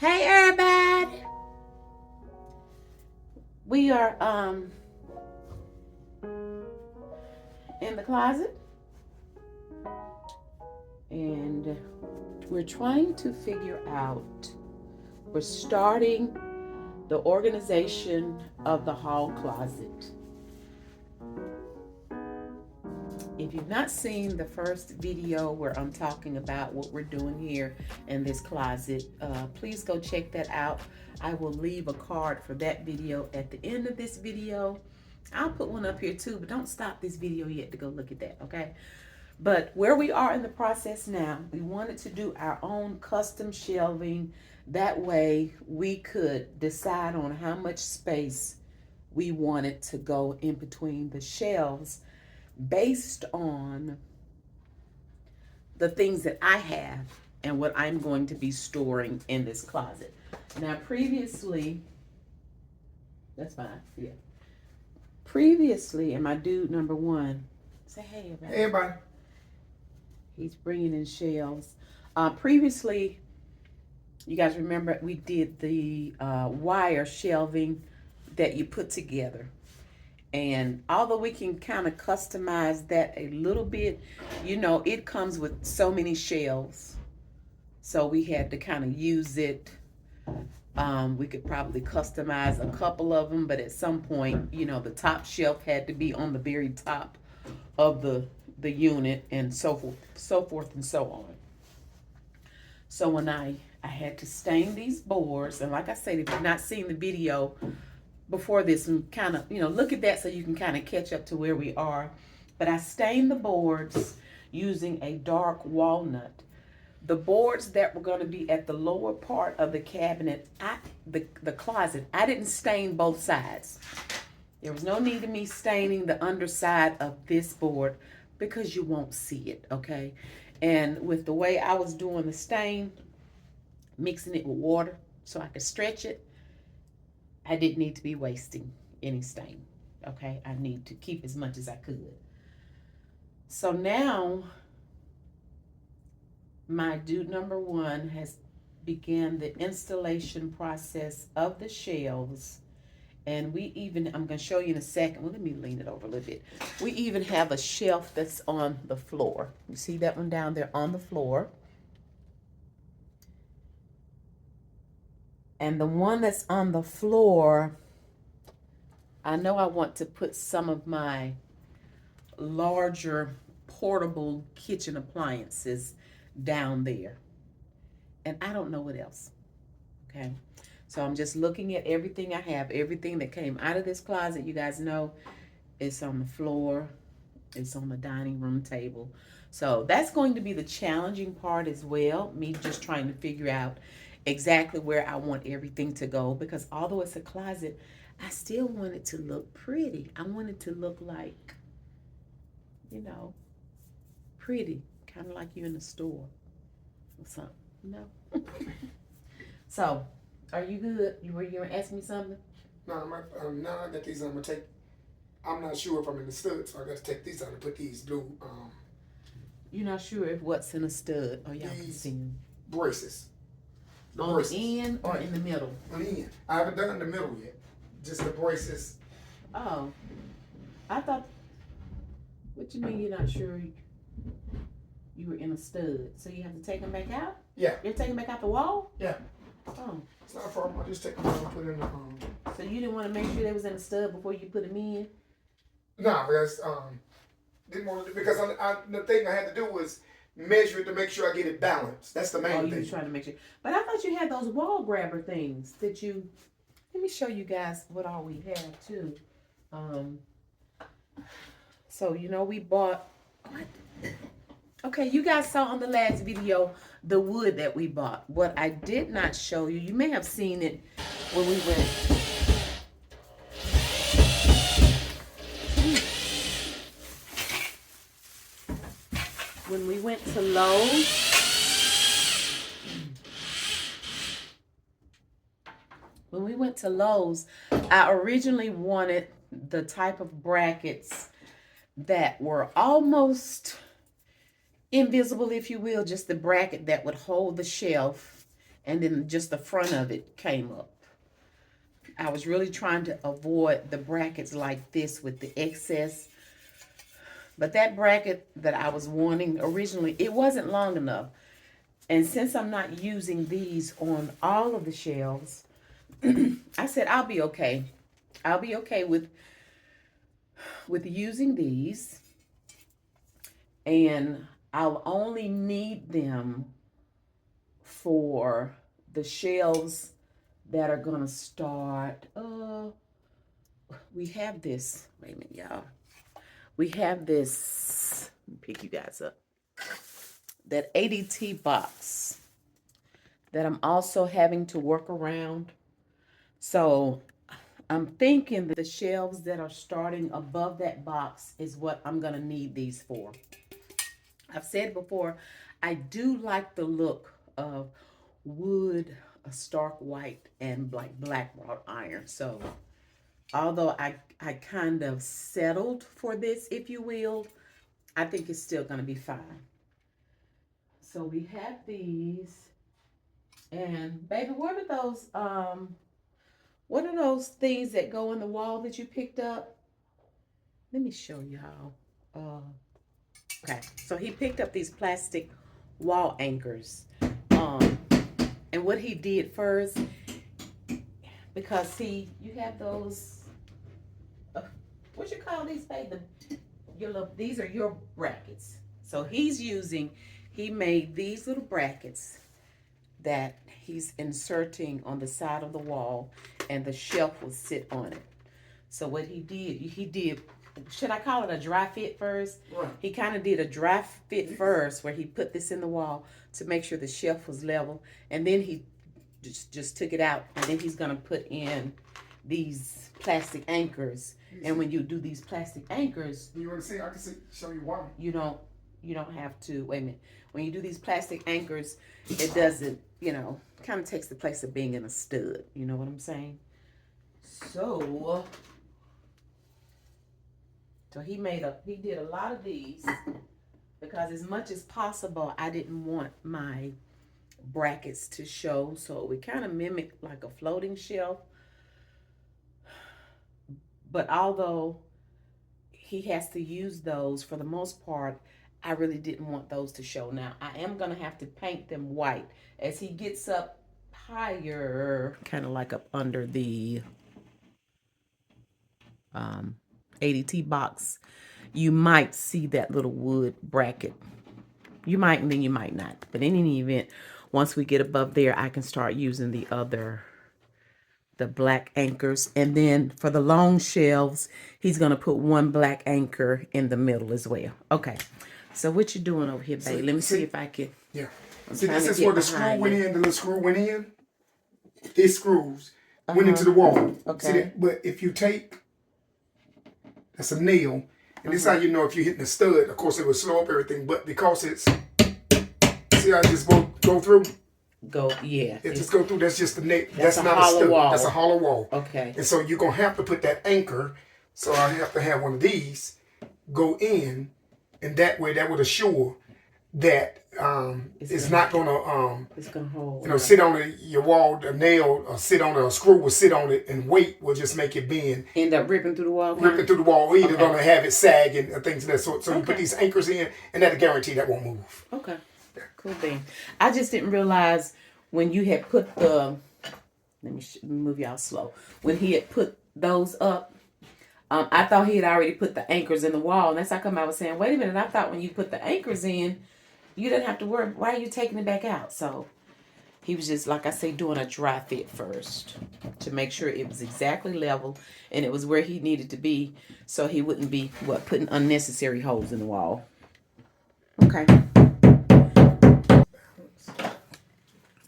Hey everybody. We are in the closet and we're trying to figure out, we're starting the organization of the hall closet. If you've not seen the first video where I'm talking about what we're doing here in this closet, please go check that out. I will leave a card for that video at the end of this video. I'll put one up here too, but don't stop this video yet to go look at that, okay? But where we are in the process now, we wanted to do our own custom shelving. That way we could decide on how much space we wanted to go in between the shelves based on the things that I have and what I'm going to be storing in this closet. Now previously, that's fine, yeah. Previously, and my dude number one, say hey everybody. Hey everybody. He's bringing in shelves. Previously, you guys remember we did the wire shelving that you put together. And although we can kind of customize that a little bit, you know, it comes with so many shelves. So we had to kind of use it. We could probably customize a couple of them, but at some point, you know, the top shelf had to be on the very top of the unit and so forth and so on. So when I had to stain these boards, and like I said, if you've not seen the video before this, and kind of, you know, look at that so you can kind of catch up to where we are. But I stained the boards using a dark walnut. The boards that were going to be at the lower part of the cabinet, the closet, I didn't stain both sides. There was no need of me staining the underside of this board because you won't see it, okay? And with the way I was doing the stain, mixing it with water so I could stretch it, I didn't need to be wasting any stain, okay? I need to keep as much as I could. So now, my dude number one has began the installation process of the shelves. And we even, I'm gonna show you in a second, well, let me lean it over a little bit. We even have a shelf that's on the floor. You see that one down there on the floor? And the one that's on the floor, I know I want to put some of my larger portable kitchen appliances down there. And I don't know what else, okay? So I'm just looking at everything I have, everything that came out of this closet. You guys know it's on the floor, it's on the dining room table. So that's going to be the challenging part as well, me just trying to figure out exactly where I want everything to go, because although it's a closet, I still want it to look pretty. I want it to look like, you know, pretty, kind of like you're in a store or something, you know? So, are you good? Were you gonna ask me something? No, now I got these. I'm gonna take. I'm not sure if I'm in the stud, so I got to take these out and put these blue. You're not sure if what's in a stud? Oh, y'all can see them. Braces. On the end or in the middle? On the end. I haven't done the middle yet. Just the braces. Oh, I thought. What you mean you're not sure? You were in a stud, so you have to take them back out? Yeah. You're taking them back out the wall? Yeah. Oh. It's not a problem. I just take them out and put in the So you didn't want to make sure they was in a stud before you put them in? No, because didn't want to, because the thing I had to do was measure it to make sure I get it balanced. That's the main thing. Oh, you were trying to make sure. But I thought you had those wall grabber things that you. Let me show you guys what all we have too. So you know we bought. What? Okay, you guys saw on the last video the wood that we bought. What I did not show you, you may have seen it when we went. When we went to Lowe's. When we went to Lowe's, I originally wanted the type of brackets that were almost invisible, if you will, just the bracket that would hold the shelf and then just the front of it came up. I was really trying to avoid the brackets like this with the excess. But that bracket that I was wanting originally, it wasn't long enough. And since I'm not using these on all of the shelves, I said I'll be okay. I'll be okay with using these. And I'll only need them for the shelves that are gonna start. We have this. Wait a minute, y'all. We have this. Let me pick you guys up. That ADT box that I'm also having to work around. So I'm thinking that the shelves that are starting above that box is what I'm gonna need these for. I've said before, I do like the look of wood, a stark white, and black wrought iron. So although I kind of settled for this, if you will, I think it's still gonna be fine. So we have these, and baby, what are those things that go in the wall that you picked up? Let me show y'all. Okay, so he picked up these plastic wall anchors. And what he did first, because see, you have those, what you call these, babe? These are your brackets. So he made these little brackets that he's inserting on the side of the wall, and the shelf will sit on it. So what he did, should I call it a dry fit first? Right. He kind of did a dry fit first, where he put this in the wall to make sure the shelf was level, and then he just took it out, and then he's gonna put in these plastic anchors. And when you do these plastic anchors, you want to see? I can show you why. You don't have to. Wait a minute. When you do these plastic anchors, it doesn't, kind of takes the place of being in a stud. You know what I'm saying? So he did a lot of these, because as much as possible, I didn't want my brackets to show. So we kind of mimicked like a floating shelf. But although he has to use those for the most part, I really didn't want those to show. Now, I am going to have to paint them white. As he gets up higher, kind of like up under the ADT box, you might see that little wood bracket. You might, and then you might not. But in any event, once we get above there, I can start using the black anchors. And then for the long shelves, he's going to put one black anchor in the middle as well. Okay. So what you doing over here, babe? Let me see if I can. Yeah. See, this is where the screw went in. The little screw went in. These screws went into the wall. Okay. See that? But if you take, that's a nail. And this is how you know if you're hitting a stud. Of course, it will slow up everything. But because it's, see how it just go through? Yeah. It just go through. That's just the nail. That's not a stud. wall. That's a hollow wall. Okay. And so you're going to have to put that anchor. So I have to have one of these go in. And that way, that would assure that it's not going to, it's going to hold. Sit on your wall, the nail, or sit on a screw will sit on it, and weight will just make it bend. End up ripping through the wall? Ripping through the wall, or either going to have it sag and things of that sort. So you put these anchors in, and that'll guarantee that won't move. Okay. Cool thing. I just didn't realize when you had put let me move y'all slow. When he had put those up, I thought he had already put the anchors in the wall. And that's how come I was saying, wait a minute, I thought when you put the anchors in, you didn't have to worry. Why are you taking it back out? So he was just, like I say, doing a dry fit first to make sure it was exactly level and it was where he needed to be, so he wouldn't be, putting unnecessary holes in the wall. Okay.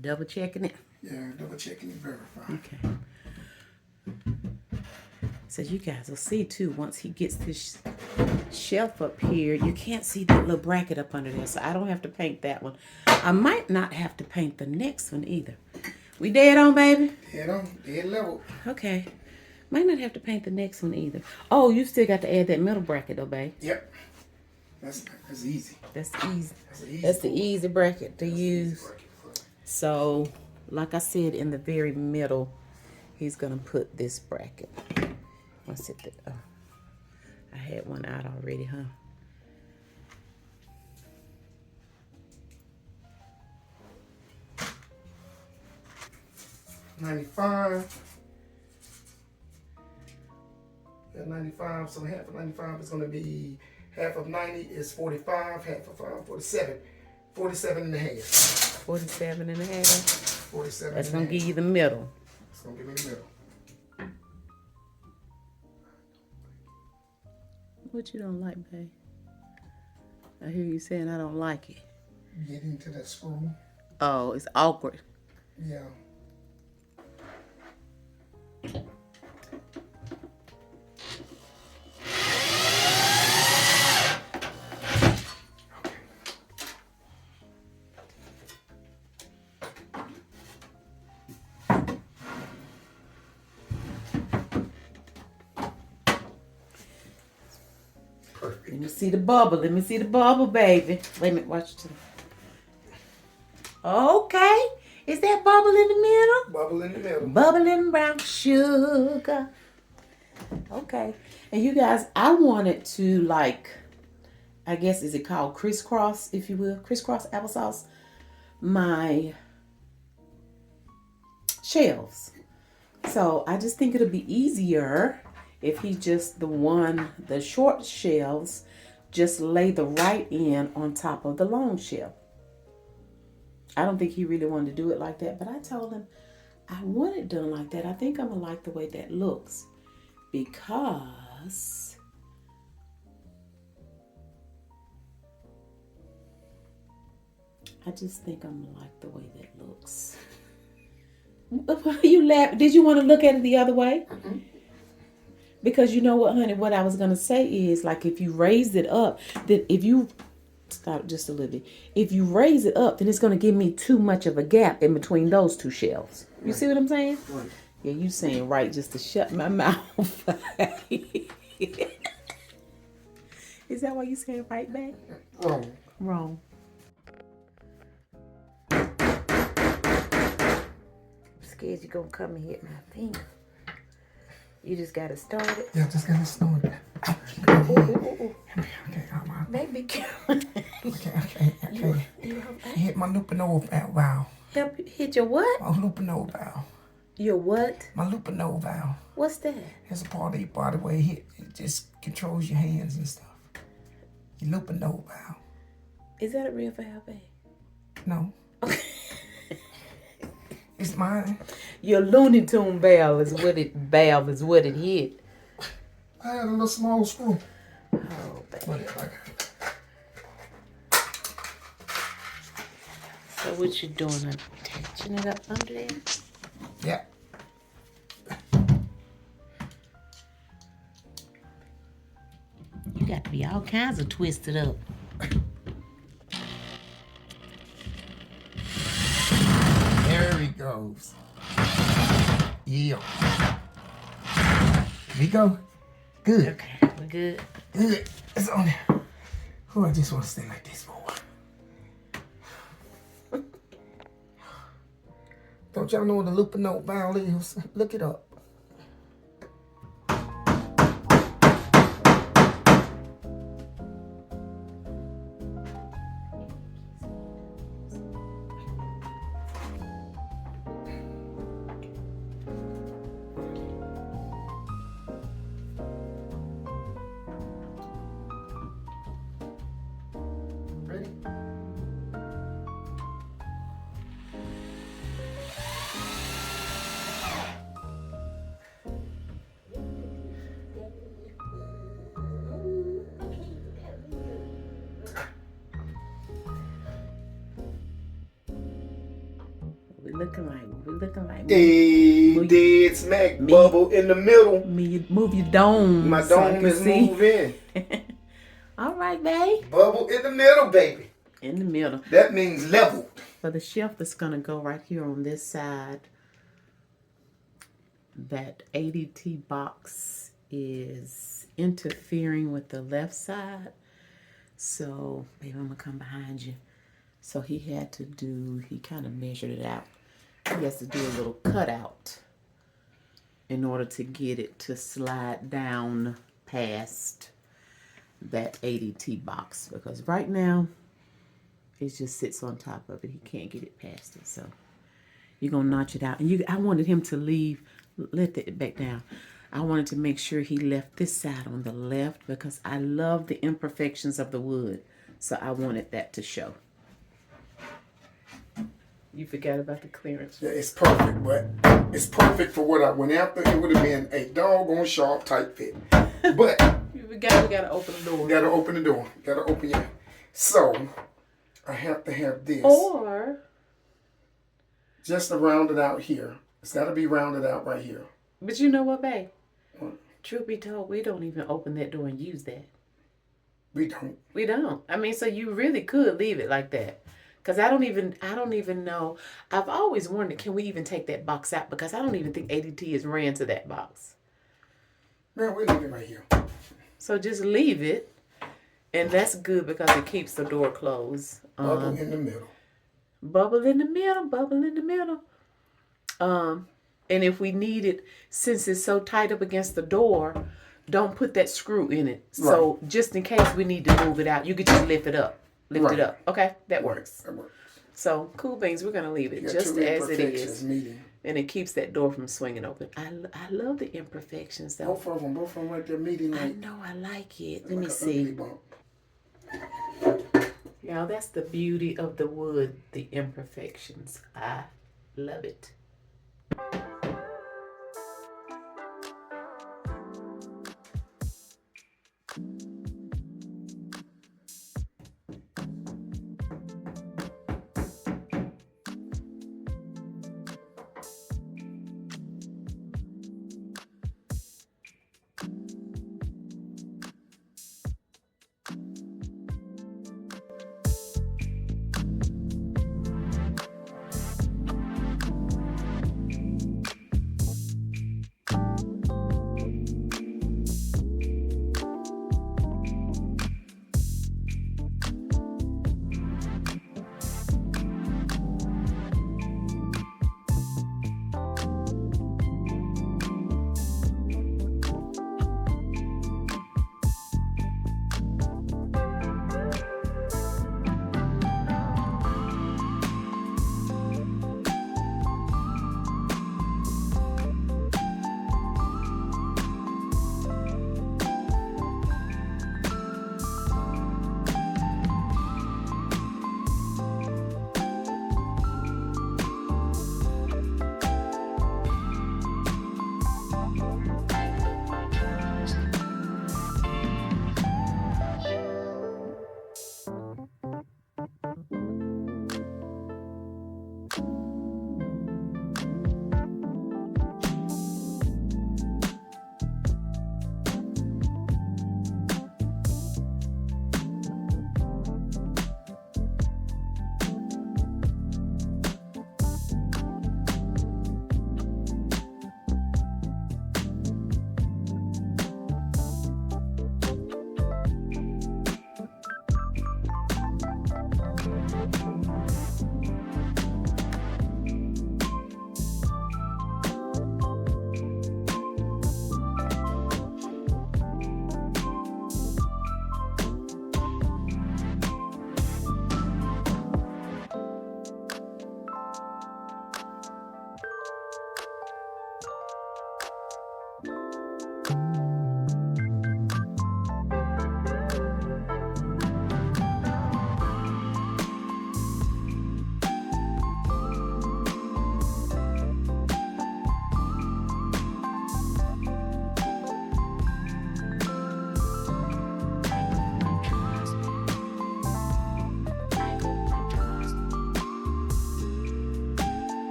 Double checking it? Yeah, double checking and verifying. Okay. So you guys will see too, once he gets this shelf up here, you can't see that little bracket up under there. So I don't have to paint that one. I might not have to paint the next one either. We dead on, baby? Dead on. Dead level. Okay. Might not have to paint the next one either. Oh, you still got to add that middle bracket though, babe. Yep. That's easy. That's easy. That's the easy bracket to use. So like I said, in the very middle, he's gonna put this bracket. What's it? I had one out already, huh? $95. At 95, so half of 95 is going to be, half of 90 is 45, half of 47. 47 and a half. 47 and a half. 47. That's going to give you the middle. It's going to give me the middle. What you don't like, babe? I hear you saying I don't like it. Get into that screw. Oh, it's awkward. Yeah. Let me see the bubble. Let me see the bubble, baby. Wait a minute. Watch it. Okay. Is that bubble in the middle? Bubble in the middle. Bubbling brown sugar. Okay. And you guys, I wanted to, like, I guess, is it called crisscross, if you will? Crisscross applesauce. My shelves. So I just think it'll be easier if he just, the short shelves, just lay the right end on top of the long shelf. I don't think he really wanted to do it like that, but I told him I want it done like that. I think I'm going to like the way that looks because I just think I'm going to like the way that looks. Why are you laughing? Did you want to look at it the other way? Mm-hmm. Because you know what, honey, what I was going to say is, like, if you raised it up, then if you, stop just a little bit. If you raise it up, then it's going to give me too much of a gap in between those two shelves. You see what I'm saying? Right. Yeah, you saying right just to shut my mouth. Is that why you saying right, babe? Wrong. Wrong. Scared you're going to come and hit my finger. You just got to start it. Yeah, just got to start it. Ooh. Okay, Baby, okay. Hit my Loopanova valve. help you hit your what? My Loopanova valve. Your what? My Loopanova valve. What's that? It's a part of your body where it just controls your hands and stuff. Your Loopanova valve. Is that a real valve, babe? No. Okay. It's mine. Your Looney Tune valve is what it hit. I had a little small screw. Oh, baby. So what you doing? Attaching it up under there? Yeah. You got to be all kinds of twisted up. There he goes. Yeah. Here we go. Good. Okay, we're good. Good. It's on there. Oh, I just want to stay like this more. Don't y'all know what a Loopanova valve is? Look it up. Ready? We looking like. Dead smack bubble in the middle. Move your dome. My so I dome can is see. moving. All right, babe. Bubble in the middle, baby. In the middle. That means level. So the shelf that's gonna go right here on this side. That ADT box is interfering with the left side. So, baby, I'm gonna come behind you. So he kind of measured it out he has to do a little cutout in order to get it to slide down past that ADT box, because right now it just sits on top of it. He can't get it past it. So you're gonna notch it out. And I wanted him to leave, let it back down. I wanted to make sure he left this side on the left because I love the imperfections of the wood. So I wanted that to show. You forgot about the clearance. Yeah, it's perfect, but it's perfect for what I went after. It would have been a doggone sharp, tight fit. But we gotta open the door. You gotta open the door. You gotta open your. So I have to have this. Or just to round it out here. It's gotta be rounded out right here. But you know what, babe? What? Truth be told, we don't even open that door and use that. We don't. We don't. I mean, so you really could leave it like that. Because I don't even know. I've always wondered, can we even take that box out? Because I don't even think ADT has ran to that box. No, we leave it right here. So just leave it. And that's good because it keeps the door closed. Bubble in the middle. Bubble in the middle. Bubble in the middle. And if we need it, since it's so tight up against the door, don't put that screw in it. So just in case we need to move it out, you could just lift it up. Lift it up. Okay, that works. That works. So, cool beans, we're going to leave it just as it is. Meeting. And it keeps that door from swinging open. I love the imperfections, though. Both of them right there meeting. I know, I like it. Let me see. Y'all, that's the beauty of the wood, the imperfections. I love it.